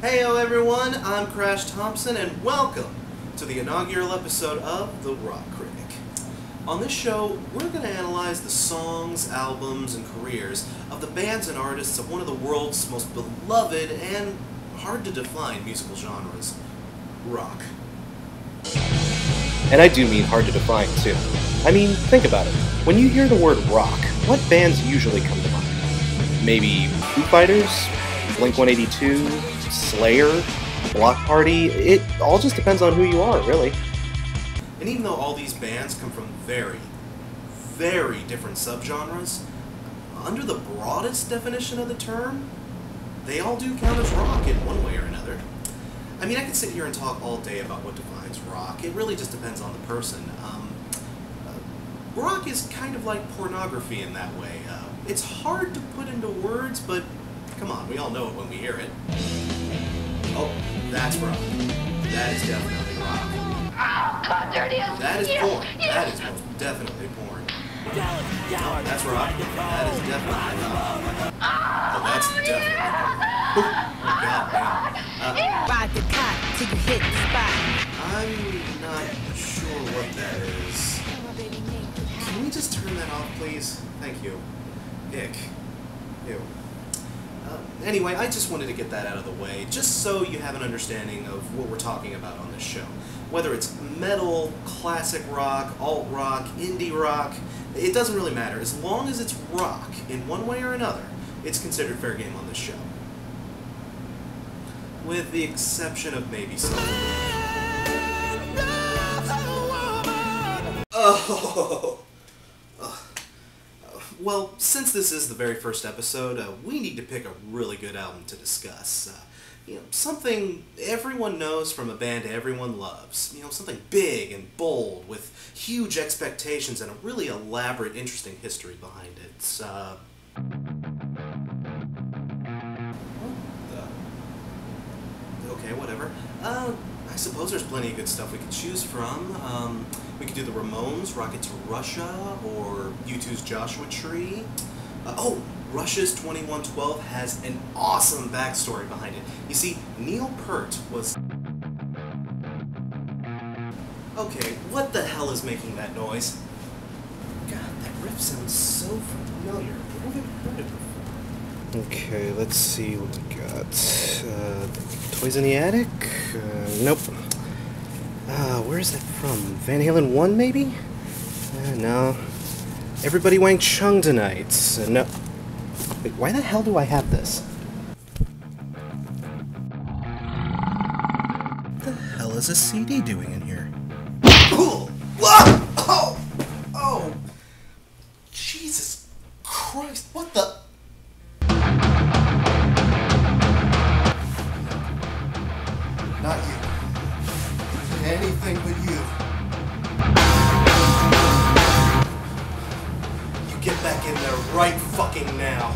Heyo everyone, I'm Thompson and welcome to the inaugural episode of the Rock Critic. On this show, we're going to analyze the songs, albums, and careers of the bands and artists of one of the world's most beloved and hard-to-define musical genres, rock. And I do mean hard to define, too. I mean, think about it. When you hear the word rock, what bands usually come to mind? Maybe Foo Fighters? Blink-182? Slayer? Block Party? It all just depends on who you are, really. And even though all these bands come from very, very different subgenres, under the broadest definition of the term, they all do count as rock in one way or another. I mean, I could sit here and talk all day about what defines rock. It really just depends on the person. Rock is kind of like pornography in that way. It's hard to put into words, but come on, we all know it when we hear it. Oh, that's rock. That is definitely rock. That is porn. That is most definitely porn. Oh, that's rock. That is definitely rock. Oh, that's definitely rock. Oh, God, man. Ride the cot till you hit the spot. I'm not sure what that is. Can we just turn that off, please? Thank you. Ick. Ew. Anyway, I just wanted to get that out of the way, just so you have an understanding of what we're talking about on this show. Whether it's metal, classic rock, alt-rock, indie rock, it doesn't really matter. As long as it's rock, in one way or another, it's considered fair game on this show. With the exception of maybe some. Well, since this is the very first episode, we need to pick a really good album to discuss. Something everyone knows from a band everyone loves. Something big and bold with huge expectations and a really elaborate, interesting history behind it. Okay, whatever. I suppose there's plenty of good stuff we could choose from. We could do the Ramones, Rocket to Russia, or U2's Joshua Tree. Oh, Rush's 2112 has an awesome backstory behind it. You see, Neil Peart was... Okay, what the hell is making that noise? God, that riff sounds so familiar. I haven't heard it before. Okay, let's see what we got. Toys in the Attic? Nope. Where is that from? Van Halen 1, maybe? No. Everybody Wang Chung Tonight. No. Wait, why the hell do I have this? What the hell is a CD doing in here? Oh! Oh! Oh! Jesus Christ, what the... Not you. Anything but you. You get back in there right fucking now.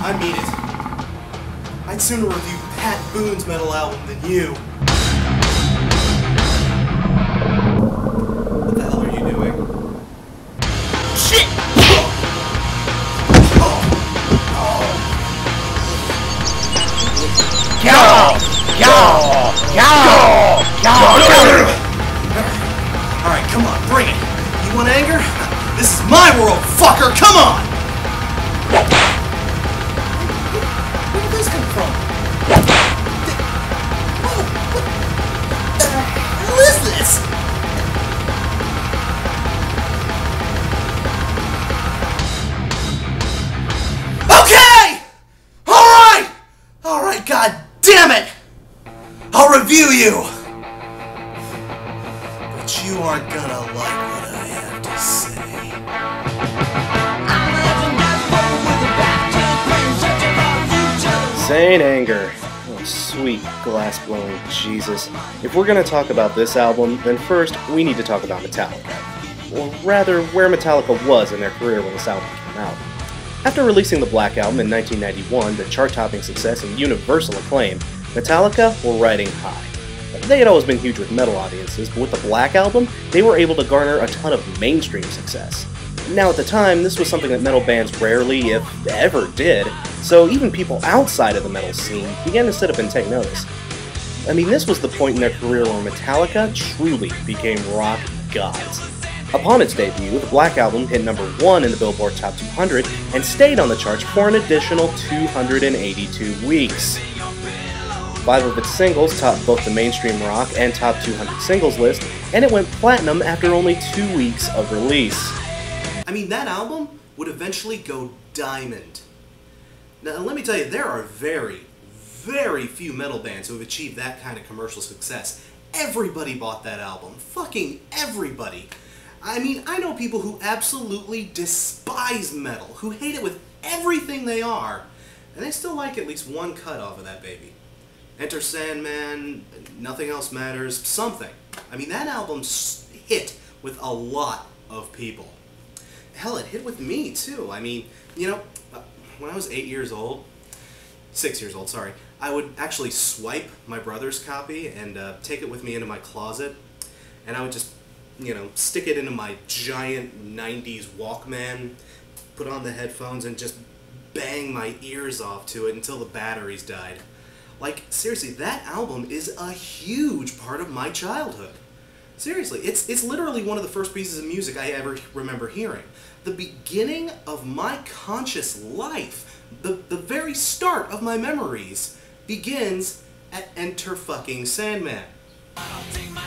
I mean it. I'd sooner review Pat Boone's metal album than you. What the hell are you doing? Shit! Alright, come on, bring it. You want anger? This is my world, fucker! Come on! Where did this come from? What the hell is this? Okay! Alright, god damn it! I'll review you! But you aren't gonna like what I have to say. Saint Anger. Oh, sweet glass-blowing Jesus. If we're gonna talk about this album, then first we need to talk about Metallica. Or rather, where Metallica was in their career when this album came out. After releasing the Black Album in 1991 to chart-topping success and universal acclaim, Metallica were riding high. They had always been huge with metal audiences, but with the Black Album, they were able to garner a ton of mainstream success. Now at the time, this was something that metal bands rarely, if ever, did, so even people outside of the metal scene began to sit up and take notice. I mean, this was the point in their career where Metallica truly became rock gods. Upon its debut, the Black Album hit #1 in the Billboard Top 200 and stayed on the charts for an additional 282 weeks. 5 of its singles topped both the mainstream rock and Top 200 singles list, and it went platinum after only 2 weeks of release. I mean, that album would eventually go diamond. Now, let me tell you, there are very, very few metal bands who have achieved that kind of commercial success. Everybody bought that album. Fucking everybody. I mean, I know people who absolutely despise metal, who hate it with everything they are, and they still like at least one cut off of that baby. Enter Sandman, Nothing Else Matters, something. I mean, that album hit with a lot of people. Hell, it hit with me, too. I mean, you know, when I was 6 years old, sorry, I would actually swipe my brother's copy and take it with me into my closet, and I would just, you know, stick it into my giant 90s Walkman, put on the headphones, and just bang my ears off to it until the batteries died. Like, seriously, that album is a huge part of my childhood. Seriously, it's literally one of the first pieces of music I ever remember hearing. The beginning of my conscious life, the very start of my memories, begins at Enter fucking Sandman.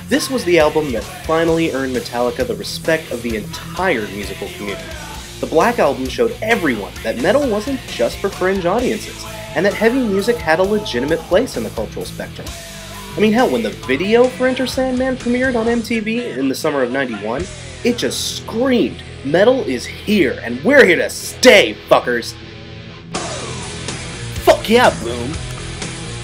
This was the album that finally earned Metallica the respect of the entire musical community. The Black Album showed everyone that metal wasn't just for fringe audiences, and that heavy music had a legitimate place in the cultural spectrum. I mean, hell, when the video for Enter Sandman premiered on MTV in the summer of '91, it just screamed, "Metal is here, and we're here to stay, fuckers!" Fuck yeah, Boom!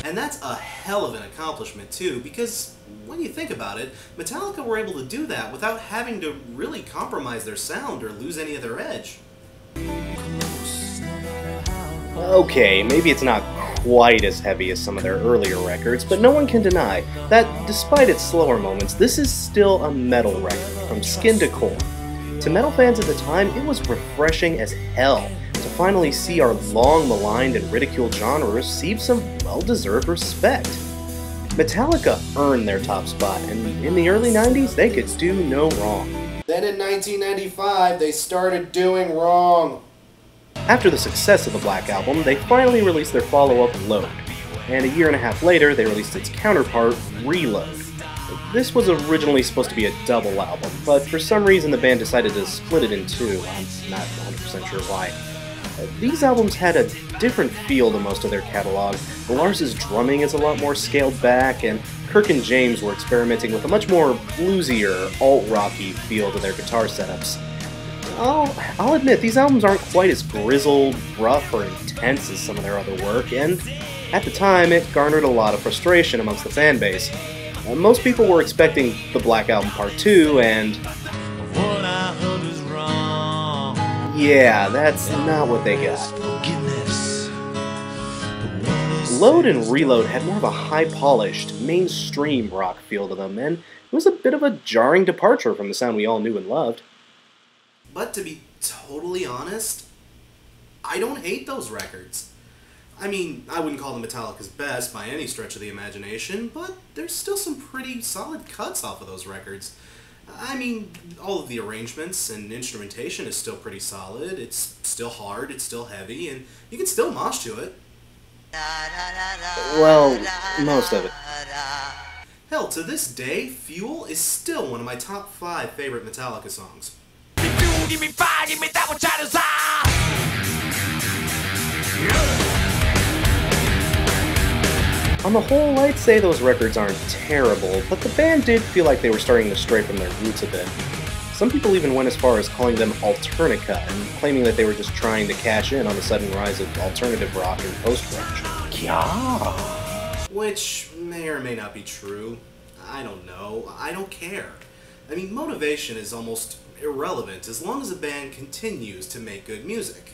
And that's a hell of an accomplishment, too, because when you think about it, Metallica were able to do that without having to really compromise their sound or lose any of their edge. Okay, maybe it's not quite as heavy as some of their earlier records, but no one can deny that, despite its slower moments, this is still a metal record, from skin to core. To metal fans at the time, it was refreshing as hell to finally see our long maligned and ridiculed genre receive some well-deserved respect. Metallica earned their top spot, and in the early 90s, they could do no wrong. Then in 1995, they started doing wrong. After the success of the Black Album, they finally released their follow-up, Load, and a year and a half later, they released its counterpart, Reload. This was originally supposed to be a double album, but for some reason the band decided to split it in two. I'm not 100% sure why. These albums had a different feel to most of their catalog. Lars' drumming is a lot more scaled back, and Kirk and James were experimenting with a much more bluesier, alt-rocky feel to their guitar setups. I'll admit, these albums aren't quite as grizzled, rough, or intense as some of their other work, and at the time, it garnered a lot of frustration amongst the fan base. Most people were expecting the Black Album Part 2, and What I heard is wrong. yeah, that's not what they got. Forgiveness. Load and Reload had more of a high-polished, mainstream rock feel to them, and it was a bit of a jarring departure from the sound we all knew and loved. But to be totally honest, I don't hate those records. I mean, I wouldn't call them Metallica's best by any stretch of the imagination, but there's still some pretty solid cuts off of those records. I mean, all of the arrangements and instrumentation is still pretty solid, it's still hard, it's still heavy, and you can still mosh to it. Well, most of it. Hell, to this day, Fuel is still one of my top 5 favorite Metallica songs. Give me fire, give me that which I desire. On the whole, I'd say those records aren't terrible, but the band did feel like they were starting to stray from their roots a bit. Some people even went as far as calling them alternica, and claiming that they were just trying to cash in on the sudden rise of alternative rock and post-grunge. Yeah. Which may or may not be true. I don't know. I don't care. I mean, motivation is almost irrelevant as long as a band continues to make good music.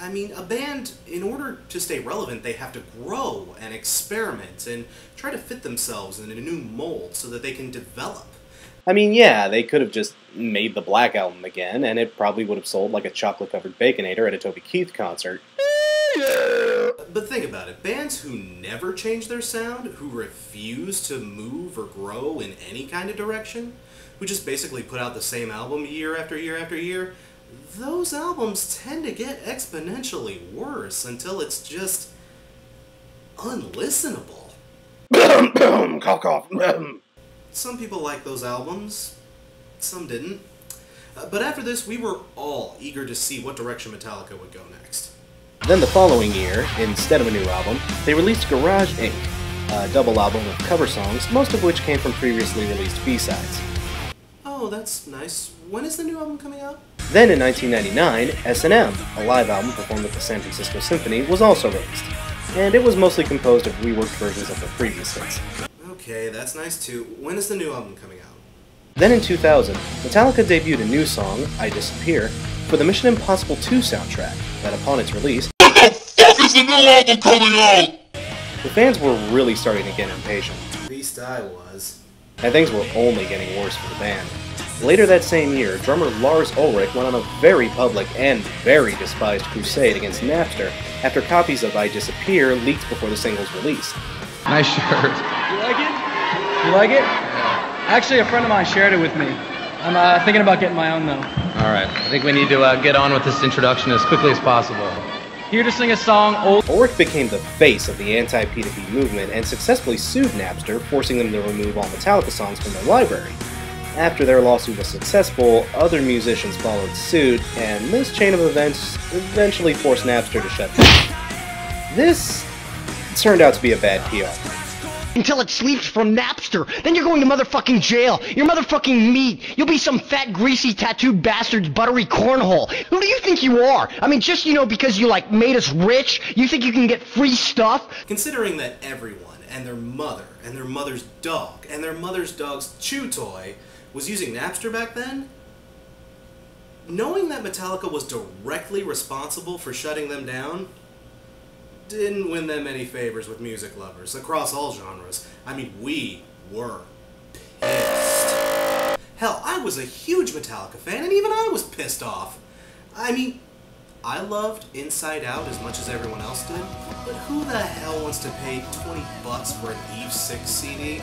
I mean, a band, in order to stay relevant, they have to grow and experiment and try to fit themselves in a new mold so that they can develop. I mean, yeah, they could have just made the Black Album again, and it probably would have sold like a chocolate-covered Baconator at a Toby Keith concert. But think about it, bands who never change their sound, who refuse to move or grow in any kind of direction, who just basically put out the same album year after year after year, those albums tend to get exponentially worse until it's just unlistenable. Cough, cough. Some people liked those albums, some didn't. But after this, we were all eager to see what direction Metallica would go next. Then the following year, instead of a new album, they released Garage Inc., a double album of cover songs, most of which came from previously released B-sides. Oh, that's nice. When is the new album coming out? Then in 1999, S&M, a live album performed at the San Francisco Symphony, was also released, and it was mostly composed of reworked versions of their previous hits. Okay, that's nice too. When is the new album coming out? Then in 2000, Metallica debuted a new song, I Disappear, for the Mission Impossible 2 soundtrack, that upon its release, When the fuck is the new album coming out? the fans were really starting to get impatient, At least I was. and things were only getting worse for the band. Later that same year, drummer Lars Ulrich went on a very public and very despised crusade against Napster after copies of I Disappear leaked before the single's release. Nice shirt. You like it? You like it? Actually, a friend of mine shared it with me. I'm thinking about getting my own, though. All right. I think we need to get on with this introduction as quickly as possible. Here to sing a song, Ulrich became the face of the anti-P2P movement and successfully sued Napster, forcing them to remove all Metallica songs from their library. After their lawsuit was successful, other musicians followed suit, and this chain of events eventually forced Napster to shut down. This turned out to be a bad PR. Until it sleeps from Napster. Then you're going to motherfucking jail. You're motherfucking meat. You'll be some fat, greasy, tattooed bastard's buttery cornhole. Who do you think you are? I mean, just, because you, made us rich, you think you can get free stuff? Considering that everyone and their mother and their mother's dog and their mother's dog's chew toy was using Napster back then, knowing that Metallica was directly responsible for shutting them down didn't win them any favors with music lovers across all genres. I mean, we were pissed. Hell, I was a huge Metallica fan, and even I was pissed off. I mean, I loved Inside Out as much as everyone else did, but who the hell wants to pay $20 for an Eve 6 CD?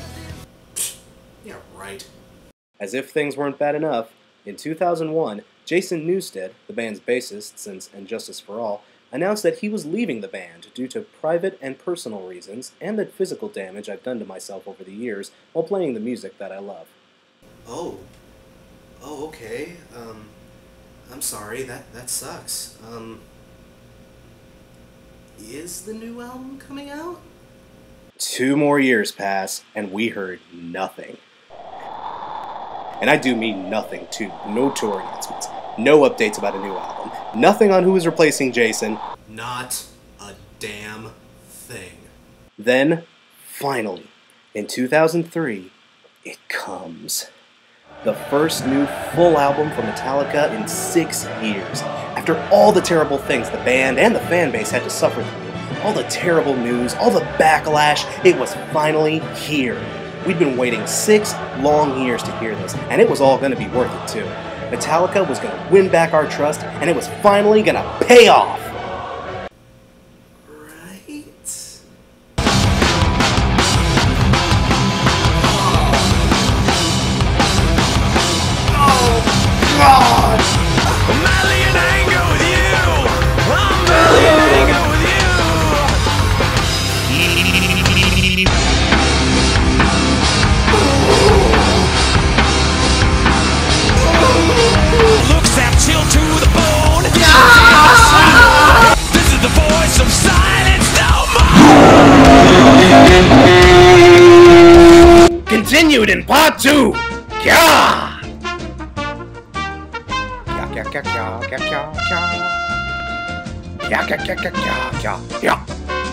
Pfft, yeah, right. As if things weren't bad enough, in 2001, Jason Newsted, the band's bassist since And Justice for All, announced that he was leaving the band due to private and personal reasons and the physical damage I've done to myself over the years while playing the music that I love. Oh, okay. I'm sorry, that sucks. Is the new album coming out? 2 more years pass, and we heard nothing. And I do mean nothing, too. No tour announcements, no updates about a new album, nothing on who is replacing Jason. Not a damn thing. Then, finally, in 2003, it comes. The first new full album from Metallica in 6 years. After all the terrible things the band and the fan base had to suffer through, all the terrible news, all the backlash, it was finally here. We'd been waiting 6 long years to hear this, and it was all going to be worth it too. Metallica was going to win back our trust, and it was finally going to pay off! Right? Oh, God! I'm madly in anger with you. I'm madly in anger with you. Looks that chill to the bone. This is the voice of silence no more. Continued in part 2! Yeah! Yeah, yeah, yeah, yeah, yeah, yeah, yeah. Yeah, yeah, yeah, yeah, yeah, yeah.